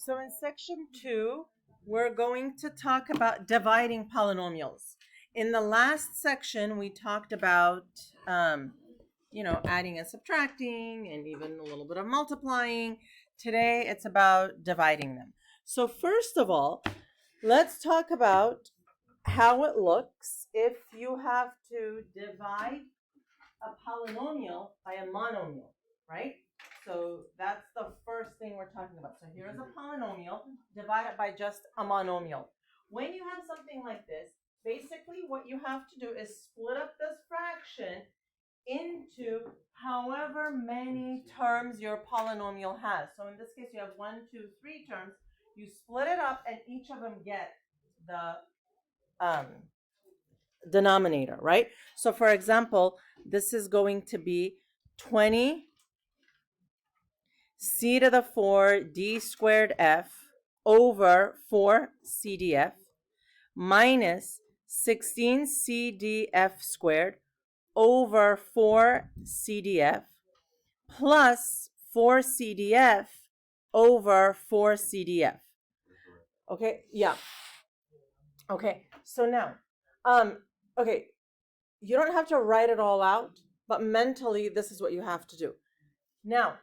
So in section 2, we're going to talk about dividing polynomials. In the last section, we talked about, adding and subtracting and even a little bit of multiplying. Today, it's about dividing them. So first of all, let's talk about how it looks if you have to divide a polynomial by a monomial, right? So that's the first thing we're talking about. So here's a polynomial divided by just a monomial. When you have something like this, basically what you have to do is split up this fraction into however many terms your polynomial has. So in this case, you have 1, 2, 3 terms. You split it up and each of them get the denominator, right? So for example, this is going to be 20 c to the 4 d squared f over 4 cdf minus 16 cdf squared over 4 cdf plus 4 cdf over 4 cdf. Okay, yeah. Okay, so now, okay, you don't have to write it all out, but mentally, this is what you have to do. Now,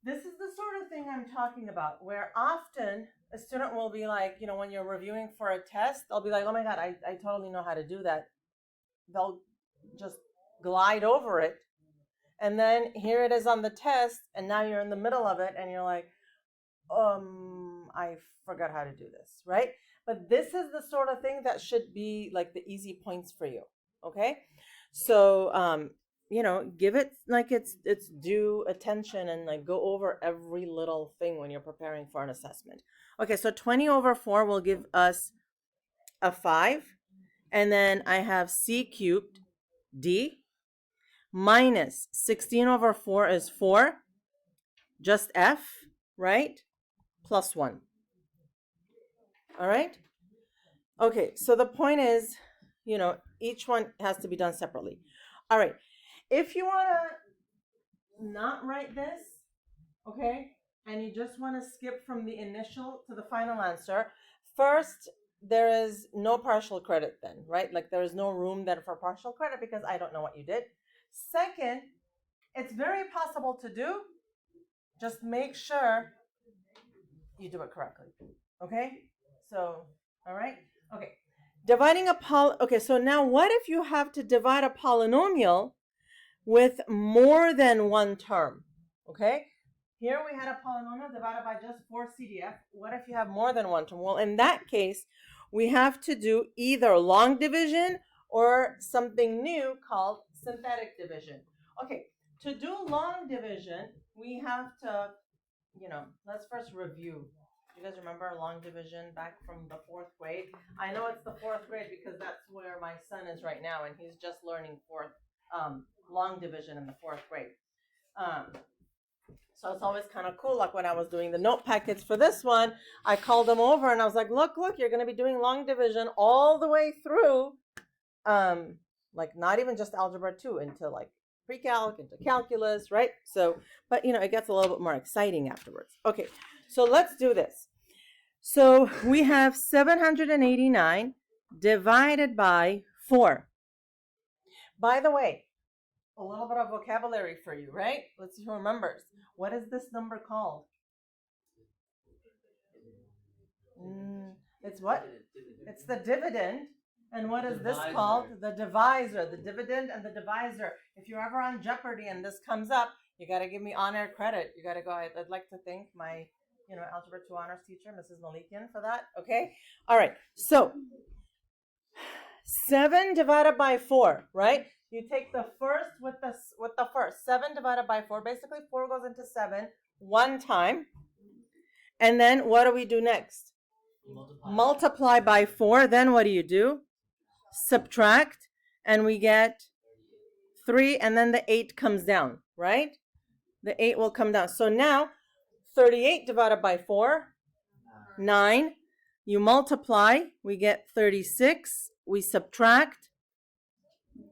this is the sort of thing I'm talking about, where often a student will be like, when you're reviewing for a test, they'll be like, oh my God, I totally know how to do that. They'll just glide over it. And then here it is on the test, and now you're in the middle of it, and you're like, I forgot how to do this, right? But this is the sort of thing that should be like the easy points for you, okay? So, give it like it's due attention and like go over every little thing when you're preparing for an assessment. Okay, so 20 over 4 will give us a 5. And then I have c cubed d minus 16 over 4 is 4, just f, right? Plus 1. All right? Okay, so the point is, each one has to be done separately. All right. If you want to not write this, okay, and you just want to skip from the initial to the final answer, first, there is no partial credit then, right? Like there is no room then for partial credit because I don't know what you did. Second, it's very possible to do. Just make sure you do it correctly, okay? So, all right? Okay. Dividing okay, so now what if you have to divide a polynomial with more than one term, okay? Here we had a polynomial divided by just 4 CDF. What if you have more than one term? Well, in that case, we have to do either long division or something new called synthetic division. Okay, to do long division, we have to, let's first review. Do you guys remember long division back from the 4th grade? I know it's the 4th grade because that's where my son is right now, and he's just learning long division in the 4th grade. So it's always kind of cool. Like when I was doing the note packets for this one, I called them over and I was like, look, you're going to be doing long division all the way through, like not even just algebra 2 into like pre-calc, into calculus, right? So, but it gets a little bit more exciting afterwards. Okay, so let's do this. So we have 789 divided by 4. By the way, a little bit of vocabulary for you, right? Let's see who remembers. What is this number called? It's what? It's the dividend. And what is this called? The divisor. The dividend and the divisor. If you're ever on Jeopardy and this comes up, you got to give me on-air credit. You got to go. I'd like to thank my, Algebra 2 honors teacher, Mrs. Malikian, for that. Okay? All right. So 7 divided by 4, right? You take the first with the first. 7 divided by 4. Basically, 4 goes into 7 one time. And then what do we do next? Multiply by 4. Then what do? Subtract. And we get 3. And then the 8 comes down, right? The 8 will come down. So now 38 divided by 4, 9. You multiply. We get 36. We subtract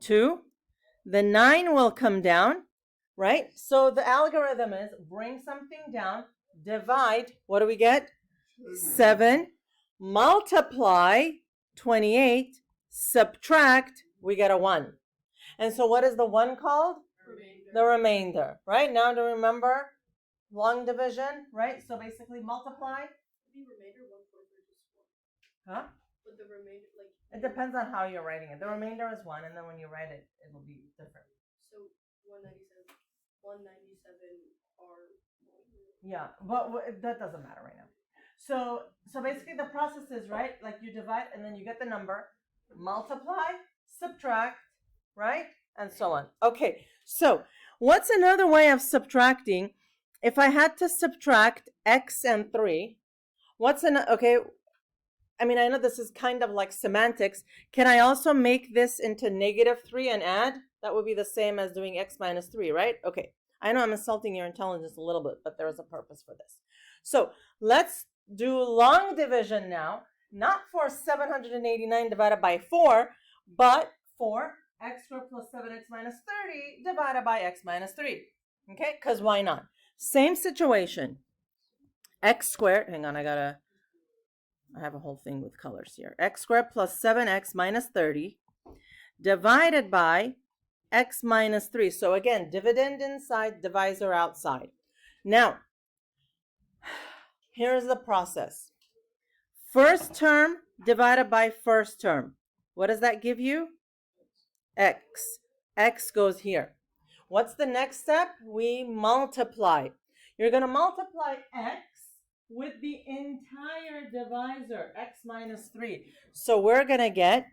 2. The 9 will come down, right? So the algorithm is bring something down, divide, what do we get? 7, multiply 28, subtract, we get a 1. And so what is the 1 called? Remainder. The remainder, right? Now to remember long division, right? So basically multiply. The remainder 1/4 is 4. Huh? But the remainder, like. It depends on how you're writing it. The remainder is 1, and then when you write it, it will be different. So 197 are. Yeah, but that doesn't matter right now. So basically the process is, right, like you divide and then you get the number, multiply, subtract, right, and so on. Okay, so what's another way of subtracting? If I had to subtract x and 3, okay, I mean, I know this is kind of like semantics. Can I also make this into -3 and add? That would be the same as doing x minus 3, right? Okay, I know I'm insulting your intelligence a little bit, but there is a purpose for this. So let's do long division now, not for 789 divided by 4, but for x squared plus 7x minus 30 divided by x minus 3. Okay, because why not? Same situation. X squared, hang on, I have a whole thing with colors here. X squared plus 7x minus 30 divided by x minus 3. So again, dividend inside, divisor outside. Now, here's the process. First term divided by first term. What does that give you? X. X goes here. What's the next step? We multiply. You're going to multiply x with the entire divisor, x minus 3. So we're going to get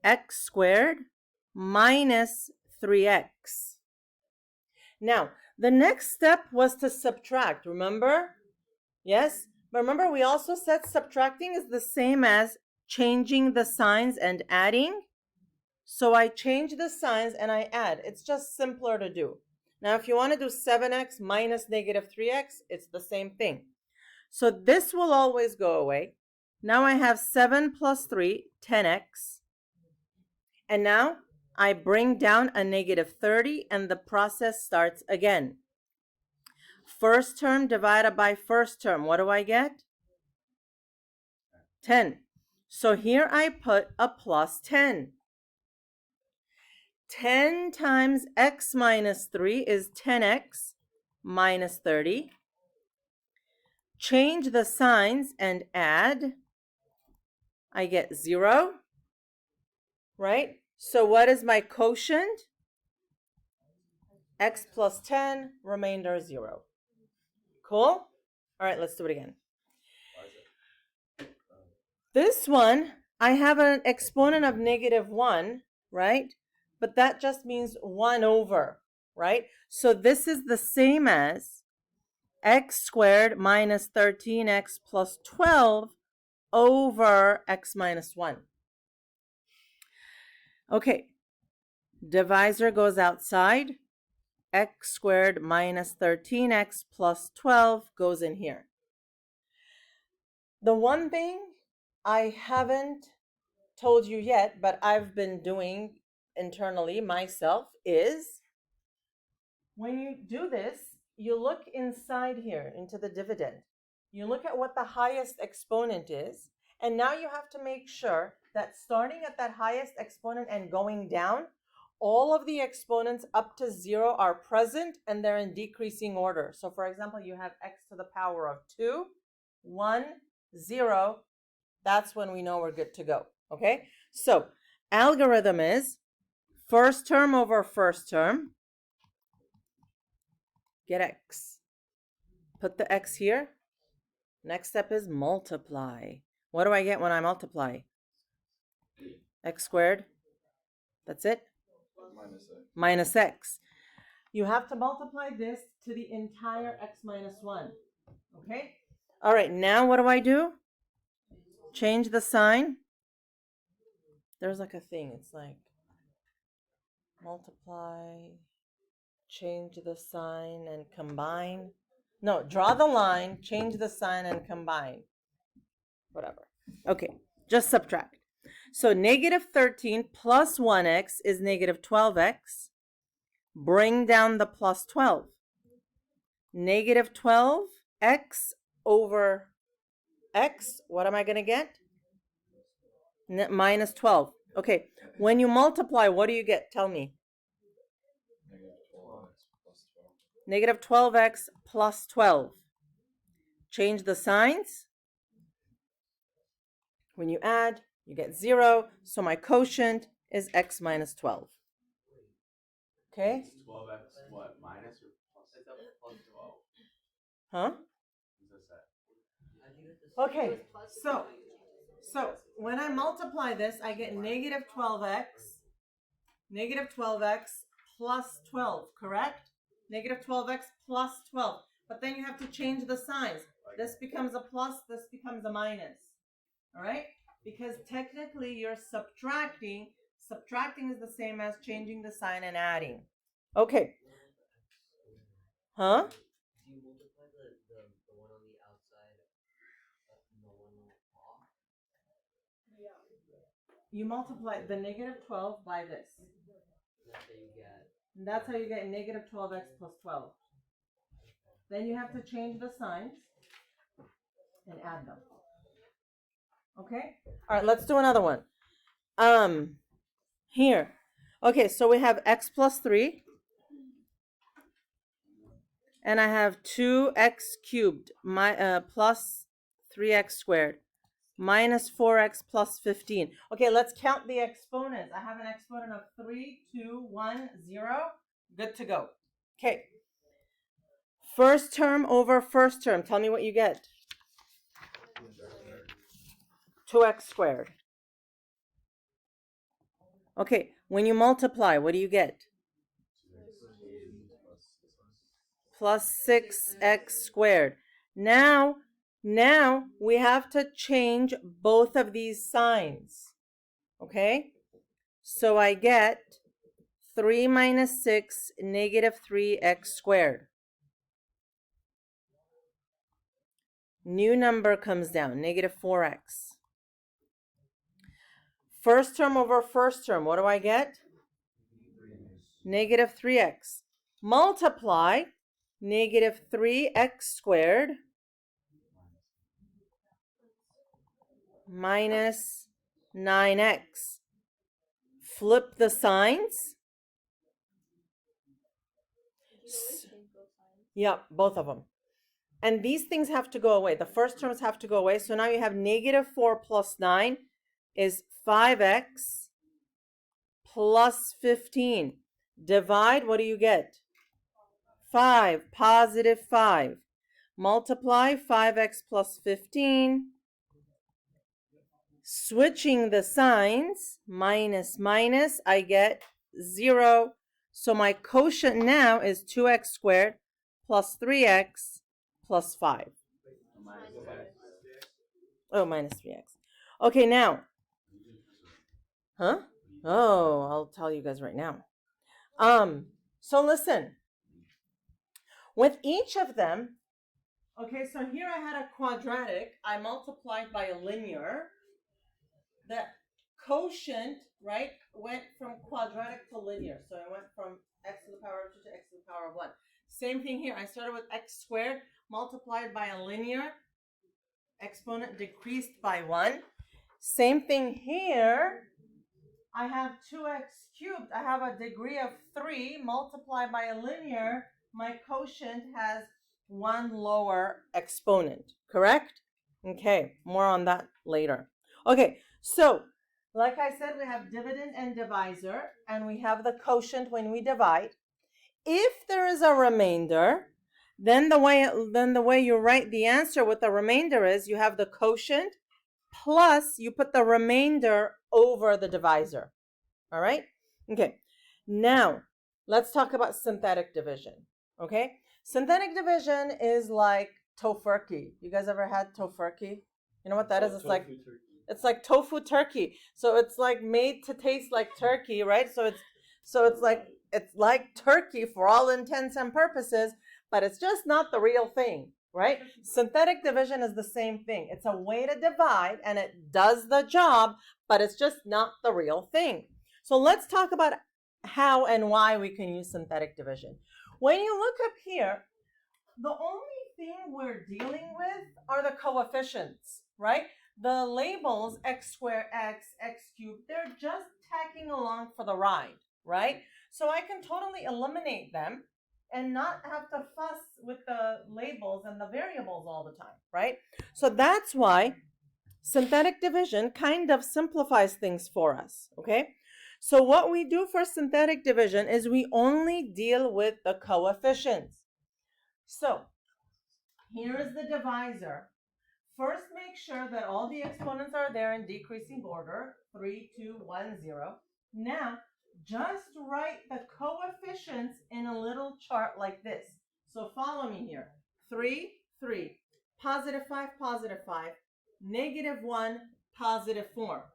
x squared minus 3x. Now, the next step was to subtract, remember? Yes? But remember, we also said subtracting is the same as changing the signs and adding. So I change the signs and I add. It's just simpler to do. Now, if you want to do 7x minus -3x, it's the same thing. So this will always go away. Now I have 7 plus 3, 10x. And now I bring down a -30 and the process starts again. First term divided by first term. What do I get? 10. So here I put a plus 10. 10 times x minus 3 is 10x minus 30. Change the signs and add. I get 0. Right? So what is my quotient? X plus 10, remainder 0. Cool? All right, let's do it again. This one, I have an exponent of -1, right? But that just means 1 over, right? So this is the same as x squared minus 13x plus 12 over x minus 1. Okay, divisor goes outside. X squared minus 13x plus 12 goes in here. The one thing I haven't told you yet, but I've been doing internally myself, is when you do this, you look inside here into the dividend. You look at what the highest exponent is, and now you have to make sure that starting at that highest exponent and going down, all of the exponents up to 0 are present and they're in decreasing order. So for example, you have x to the power of 2, 1, 0. That's when we know we're good to go. Okay? So algorithm is first term over first term. Get x. Put the x here. Next step is multiply. What do I get when I multiply? X squared. That's it? Minus x. You have to multiply this to the entire x minus 1. Okay? All right, now what do? Change the sign. There's like a thing. It's like multiply, change the sign, and combine. No, draw the line, change the sign, and combine. Whatever. Okay, just subtract. So -13 plus 1x is -12x. Bring down the plus 12. -12 x over x, what am I going to get? Minus 12. Okay, when you multiply, what do you get? Tell me. Negative 12x plus 12. Change the signs. When you add, you get 0. So my quotient is x minus 12. Okay? 12x what? Minus or plus? It's plus 12. Huh? What does that? Okay, so when I multiply this, I get negative 12x plus 12, correct? Negative 12x plus 12. But then you have to change the signs. This becomes a plus, this becomes a minus. All right? Because technically you're subtracting. Subtracting is the same as changing the sign and adding. Okay. Huh? Do you multiply the one on the outside and the one off? Yeah. You multiply the negative 12 by this. That's how you get. And that's how you get negative 12x plus 12. Then you have to change the signs and add them. Okay? All right, let's do another one. Here. Okay, so we have x plus 3. And I have 2x cubed plus 3x squared minus 4x plus 15. Okay, let's count the exponents. I have an exponent of 3, 2, 1, 0. Good to go. Okay. First term over first term. Tell me what you get. 2x squared. Okay, when you multiply, what do you get? Plus 6x squared. Now we have to change both of these signs. Okay? So I get 3 minus 6, negative 3x squared. New number comes down, negative 4x. First term over first term, what do I get? Negative 3x. Multiply negative 3x squared minus 9x. Flip the signs. Yep, both of them. And these things have to go away. The first terms have to go away. So now you have negative 4 plus 9 is 5x plus 15. Divide, what do you get? 5, positive 5. Multiply 5x plus 15. Switching the signs, minus, minus, I get 0. So my quotient now is 2x squared plus 3x plus 5. Oh, minus 3x. Okay, now. Huh? Oh, I'll tell you guys right now. So listen. With each of them, okay, so here I had a quadratic. I multiplied by a linear. The quotient, right, went from quadratic to linear. So I went from x to the power of 2 to x to the power of 1. Same thing here. I started with x squared, multiplied by a linear. Exponent decreased by 1. Same thing here. I have 2x cubed. I have a degree of 3 multiplied by a linear. My quotient has 1 lower exponent, correct? Okay, more on that later. Okay, so like I said, we have dividend and divisor, and we have the quotient when we divide. If there is a remainder, then the way you write the answer with the remainder is you have the quotient plus you put the remainder over the divisor. All right? Okay. Now, let's talk about synthetic division. Okay? Synthetic division is like tofurkey. You guys ever had tofurkey? You know what that is? It's like tofu turkey. So it's like made to taste like turkey, right? So it's like turkey for all intents and purposes, but it's just not the real thing, right? Synthetic division is the same thing. It's a way to divide and it does the job, but it's just not the real thing. So let's talk about how and why we can use synthetic division. When you look up here, the only thing we're dealing with are the coefficients, right? The labels x squared, x cubed, they're just tagging along for the ride, right? So I can totally eliminate them and not have to fuss with the labels and the variables all the time, right? So that's why synthetic division kind of simplifies things for us, okay? So what we do for synthetic division is we only deal with the coefficients. So here is the divisor. First, make sure that all the exponents are there in decreasing order, 3, 2, 1, 0. Now, just write the coefficients in a little chart like this. So follow me here. 3, 3, positive 5, negative 1, positive 4.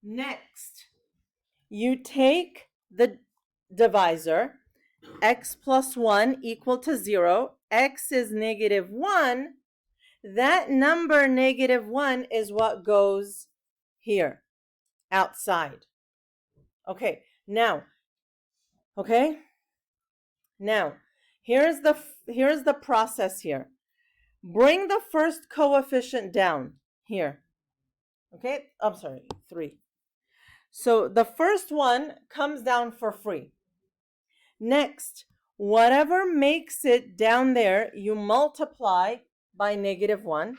Next, you take the divisor, x plus 1 equal to 0. X is negative 1. That number, negative 1, is what goes here, outside. Okay, now, here's the process here. Bring the first coefficient down here. Okay, I'm sorry, 3. So the first one comes down for free. Next, whatever makes it down there, you multiply by negative 1.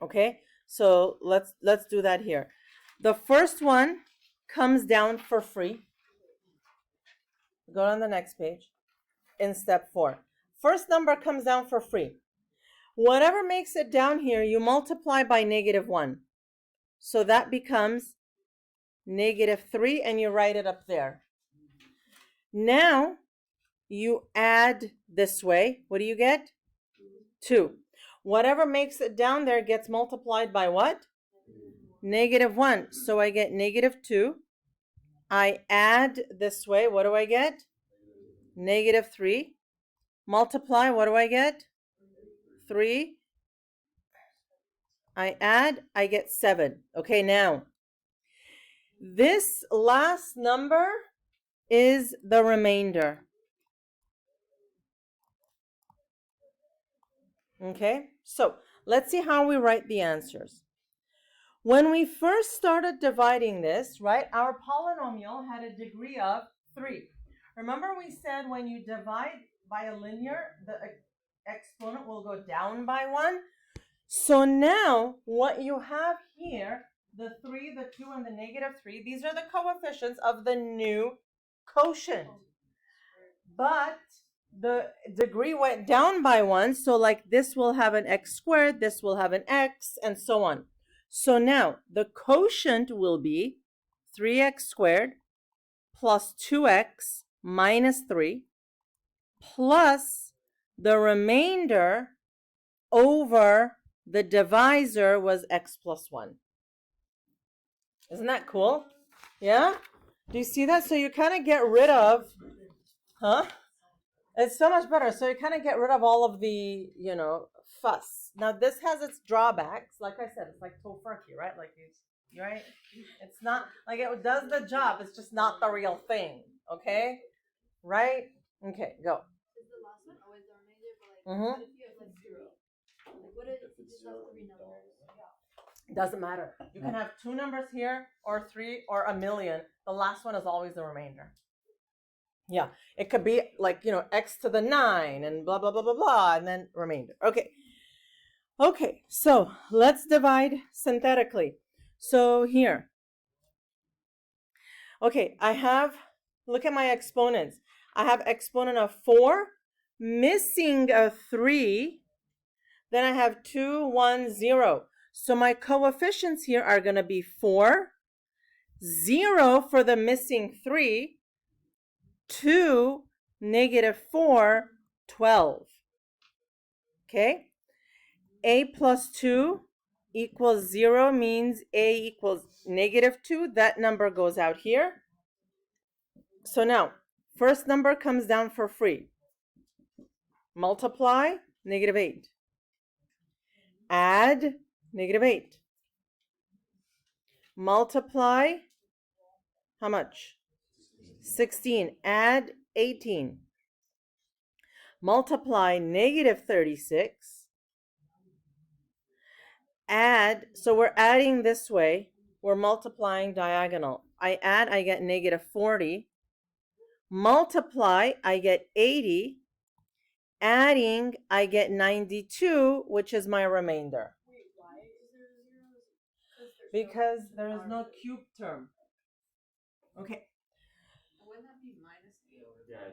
Okay, so let's do that here. The first one comes down for free. Go on the next page in step 4. First number comes down for free. Whatever makes it down here, you multiply by negative 1. So that becomes negative 3, and you write it up there. Now you add this way. What do you get? 2. Whatever makes it down there gets multiplied by what? Negative 1. So I get negative 2. I add this way. What do I get? Negative 3. Multiply. What do I get? 3. I add. I get 7. Okay, now this last number is the remainder. Okay, so let's see how we write the answers. When we first started dividing this, right, our polynomial had a degree of 3. Remember we said when you divide by a linear, the exponent will go down by 1. So now what you have here, the 3, the 2, and the negative 3, these are the coefficients of the new quotient. But the degree went down by 1, so like this will have an x squared, this will have an x, and so on. So now the quotient will be 3x squared plus 2x minus 3 plus the remainder over the divisor was x plus 1. Isn't that cool? Yeah? Do you see that? So you kind of get rid of, It's so much better. So you kind of get rid of all of the, fuss. Now this has its drawbacks. Like I said, it's like tofurkey, right? Like you right? It's not like it does the job. It's just not the real thing. Okay? Right? Okay, go. Is the last one always the remainder? But like, what if you have like 0? Like, what if you just have 3 numbers? Doesn't matter. You can have 2 numbers here, or 3, or a million. The last one is always the remainder. Yeah, it could be like, x to the 9 and blah, blah, blah, blah, blah, and then remainder. Okay, so let's divide synthetically. So here. Okay, look at my exponents. I have exponent of 4, missing a 3. Then I have 2, 1, 0. So my coefficients here are going to be 4, 0 for the missing 3, 2, negative 4, 12. Okay? A plus 2 equals 0 means A equals negative 2. That number goes out here. So now, first number comes down for free. Multiply, negative 8. Add, negative 8. Multiply, how much? 16. Add 18. multiply negative 36, add, so we're adding this way, we're multiplying diagonal. I add, I get negative 40, multiply, I get 80, adding, I get 92, which is my remainder. Wait, why is there zeros? Because there is no cube term. Okay. Wouldn't that be minus 8? Yeah,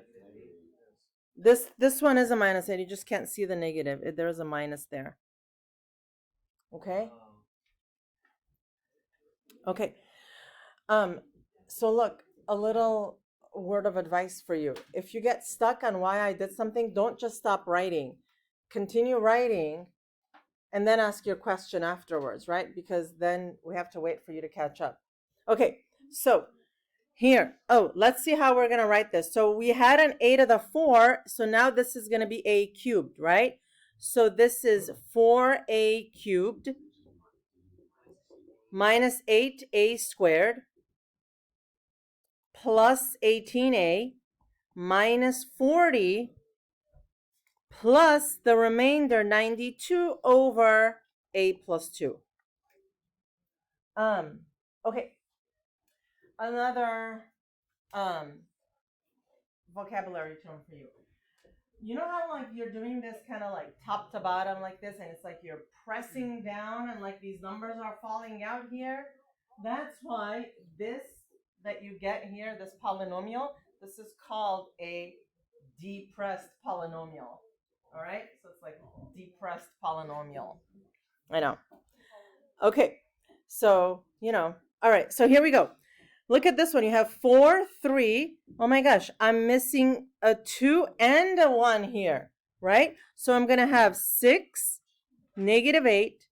This one is a minus 8. You just can't see the negative. There is a minus there. Okay? Okay. So look, a little word of advice for you. If you get stuck on why I did something, don't just stop writing. Continue writing and then ask your question afterwards, right? Because then we have to wait for you to catch up. Okay, so here, let's see how we're going to write this. So we had an a to the 4, so now this is going to be a cubed, right? So this is 4a cubed minus 8a squared plus 18a minus 40 plus the remainder 92 over a plus 2. Okay. Another vocabulary term for you. You know how like you're doing this kind of like top to bottom like this, and it's like you're pressing down and like these numbers are falling out here? That's why this that you get here, this polynomial, this is called a depressed polynomial. All right? So it's like depressed polynomial. I know. Okay. So, all right. So here we go. Look at this one. You have 4, 3. Oh my gosh, I'm missing a 2 and a 1 here, right? So I'm going to have 6, negative 8,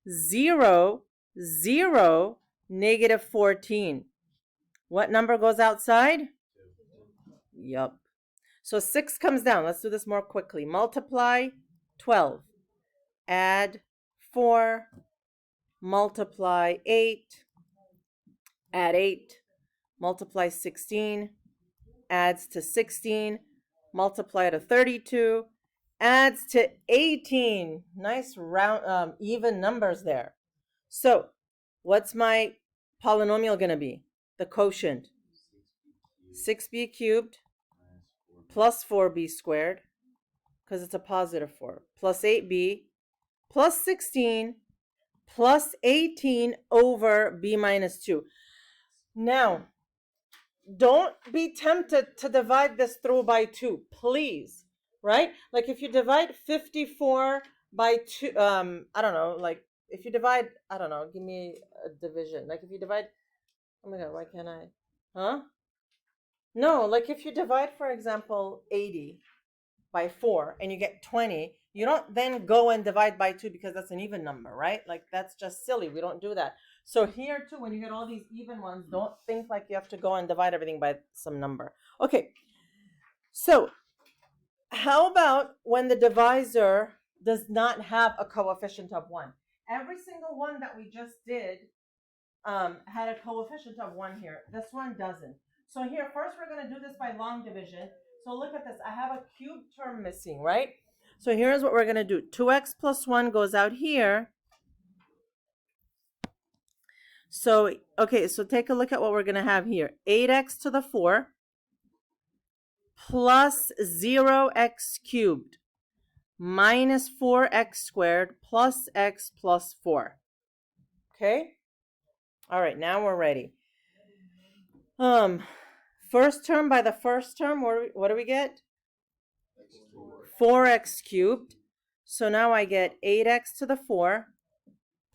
0, 0, negative 14. What number goes outside? Yup. So 6 comes down. Let's do this more quickly. Multiply 12. Add 4. Multiply 8. Add 8. Multiply 16. Adds to 16. Multiply to 32. Adds to 18. Nice round, even numbers there. So what's my polynomial going to be? The quotient. 6b cubed plus 4b squared, because it's a positive 4, plus 8b plus 16 plus 18 over b minus 2. Now, don't be tempted to divide this through by 2, please, right? Like if you divide 54 by 2, I don't know, like if you divide, I don't know, give me a division. Like if you divide, oh my God, why can't I? Huh? No, like if you divide, for example, 80 by 4 and you get 20, you don't then go and divide by 2 because that's an even number, right? Like that's just silly. We don't do that. So here too, when you get all these even ones, don't think like you have to go and divide everything by some number. Okay, so how about when the divisor does not have a coefficient of 1? Every single one that we just did had a coefficient of 1 here. This one doesn't. So here, first we're going to do this by long division. So look at this. I have a cube term missing, right? So here's what we're going to do. 2x plus 1 goes out here. So, okay, so take a look at what we're going to have here. 8x to the 4 plus 0x cubed minus 4x squared plus x plus 4. Okay? All right, now we're ready. First term by the first term, what do we get? 4x cubed. So now I get 8x to the 4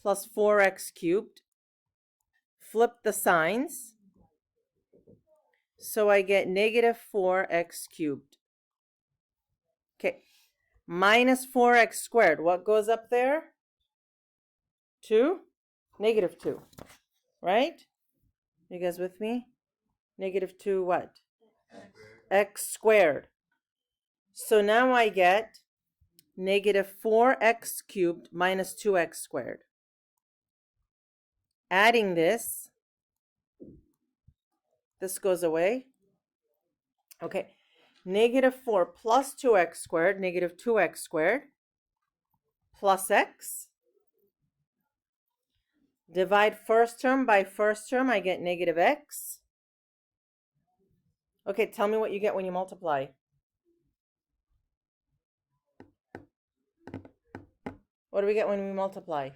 plus 4x cubed. Flip the signs. So I get negative 4x cubed. Okay. Minus 4x squared. What goes up there? 2? Negative 2. Right? You guys with me? Negative 2 what? X squared. So now I get negative 4x cubed minus 2x squared. Adding this goes away. Okay. Negative 4 plus 2x squared, negative 2x squared, plus x. Divide first term by first term, I get negative x. Okay, tell me what you get when you multiply. What do we get when we multiply?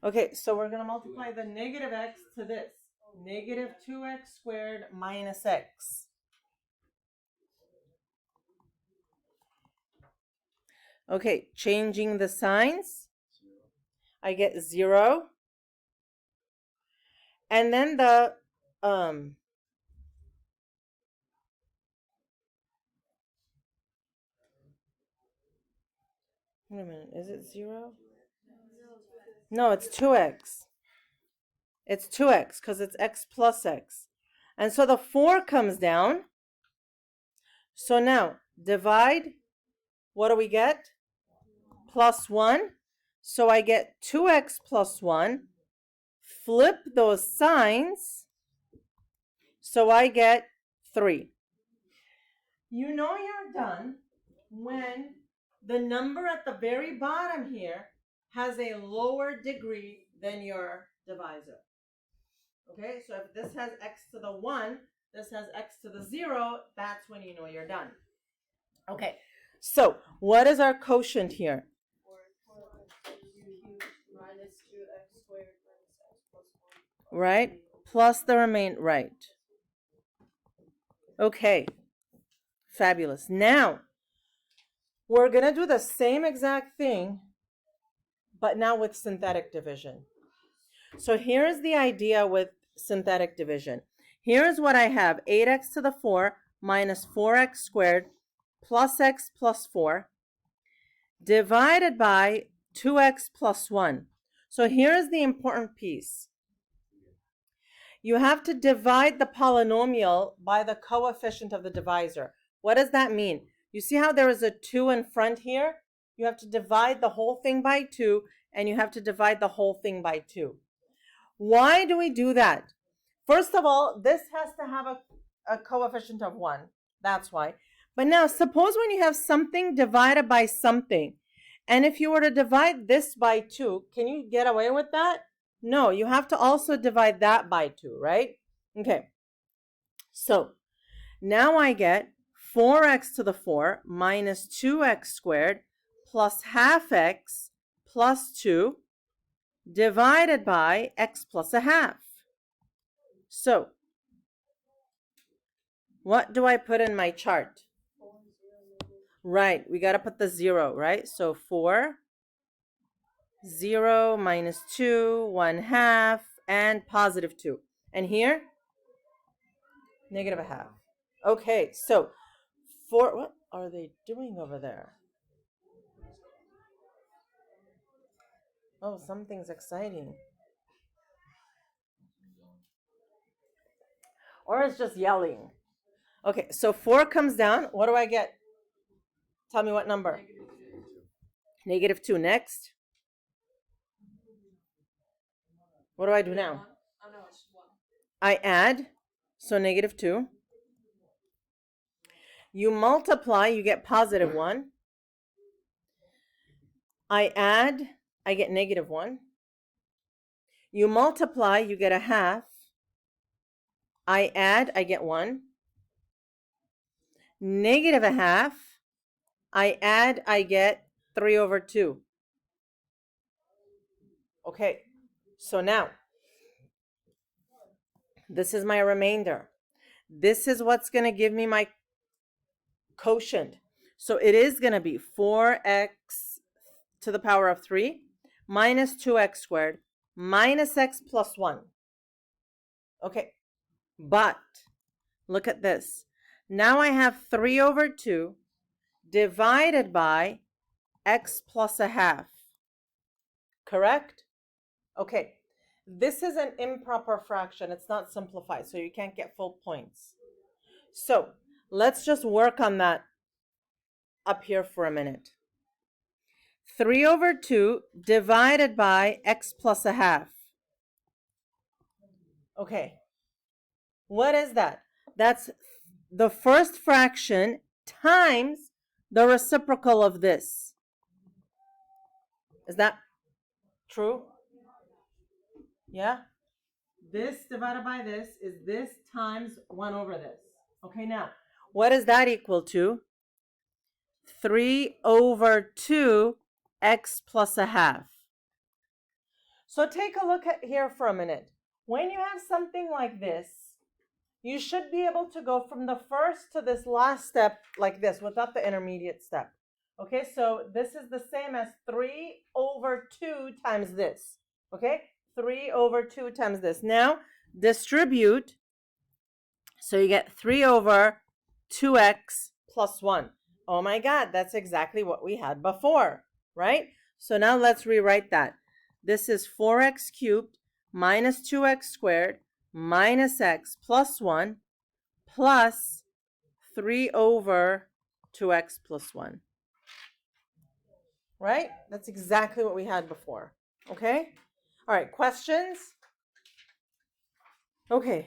Okay, so we're going to multiply the negative x to this. Negative 2x squared minus x. Okay, changing the signs. I get 0. And then the wait a minute, is it 0? No, it's 2x. It's 2x because it's x plus x. And so the 4 comes down. So now divide, what do we get? Plus 1. So I get 2x plus 1. Flip those signs. So I get 3. You know you're done when the number at the very bottom here has a lower degree than your divisor. Okay, so if this has x to the 1, this has x to the 0, that's when you know you're done. Okay, so what is our quotient here? Minus 2x squared minus x plus 1. Right? Plus the remainder, right. Okay, fabulous. Now, we're going to do the same exact thing, but now with synthetic division. So here's the idea with synthetic division. Here's what I have. 8x to the 4 minus 4x squared plus x plus 4 divided by 2x plus 1. So here's the important piece. You have to divide the polynomial by the coefficient of the divisor. What does that mean? You see how there is a 2 in front here? You have to divide the whole thing by 2, and you have to divide the whole thing by 2. Why do we do that? First of all, this has to have a coefficient of 1. That's why. But now, suppose when you have something divided by something, and if you were to divide this by 2, can you get away with that? No, you have to also divide that by 2, right? Okay. So, now I get 4x to the 4 minus 2x squared plus half x plus 2 divided by x plus a half. So, what do I put in my chart? Right, we got to put the 0, right? So 4, 0, minus 2, 1 half, and positive 2. And here, negative a half. Okay, so what are they doing over there? Oh, something's exciting. Or it's just yelling. Okay, so 4 comes down. What do I get? Tell me what number. Negative 2. Next. What do I do now? Oh no, it's 1. I add, so negative 2. You multiply, you get positive 1. I add, I get negative 1. You multiply, you get a half. I add, I get 1. Negative a half. I add, I get 3 over 2. Okay, so now, this is my remainder. This is what's going to give me my quotient. So it is going to be 4x to the power of 3 minus 2x squared minus x plus 1. Okay, but look at this. Now I have 3 over 2 divided by x plus a half. Correct? Okay, this is an improper fraction. It's not simplified, so you can't get full points. So let's just work on that up here for a minute. 3 over 2 divided by x plus a half. Okay, what is that? That's the first fraction times the reciprocal of this. Is that true? Yeah? This divided by this is this times 1 over this. Okay, now, what is that equal to? 3 over 2 x plus a half. So take a look at here for a minute. When you have something like this, you should be able to go from the first to this last step like this without the intermediate step. Okay, so this is the same as 3 over 2 times this. Okay, 3 over 2 times this. Now, distribute. So you get 3 over 2x plus 1. Oh my God, that's exactly what we had before, right? So now let's rewrite that. This is 4x cubed minus 2x squared minus x plus 1 plus 3 over 2x plus 1. Right? That's exactly what we had before. Okay? All right, questions? Okay.